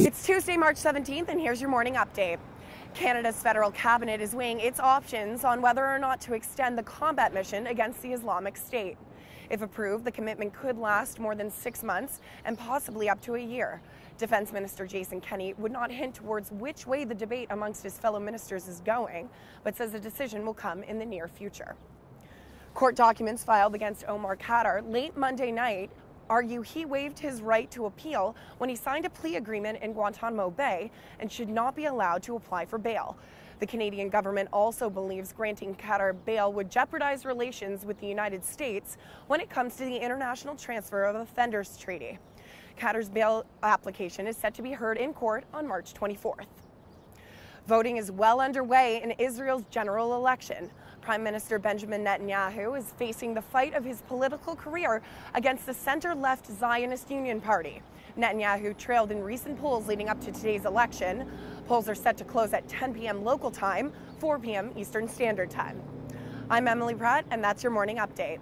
It's Tuesday, March 17th, and here's your morning update. Canada's federal cabinet is weighing its options on whether or not to extend the combat mission against the Islamic State. If approved, the commitment could last more than 6 months and possibly up to a year. Defense Minister Jason Kenney would not hint towards which way the debate amongst his fellow ministers is going, but says a decision will come in the near future. Court documents filed against Omar Khadr late Monday night argue he waived his right to appeal when he signed a plea agreement in Guantanamo Bay and should not be allowed to apply for bail. The Canadian government also believes granting Khadr bail would jeopardize relations with the United States when it comes to the International Transfer of Offenders Treaty. Khadr's bail application is set to be heard in court on March 24th. Voting is well underway in Israel's general election. Prime Minister Benjamin Netanyahu is facing the fight of his political career against the center-left Zionist Union Party. Netanyahu trailed in recent polls leading up to today's election. Polls are set to close at 10 p.m. local time, 4 p.m. Eastern Standard Time. I'm Emily Pratt, and that's your morning update.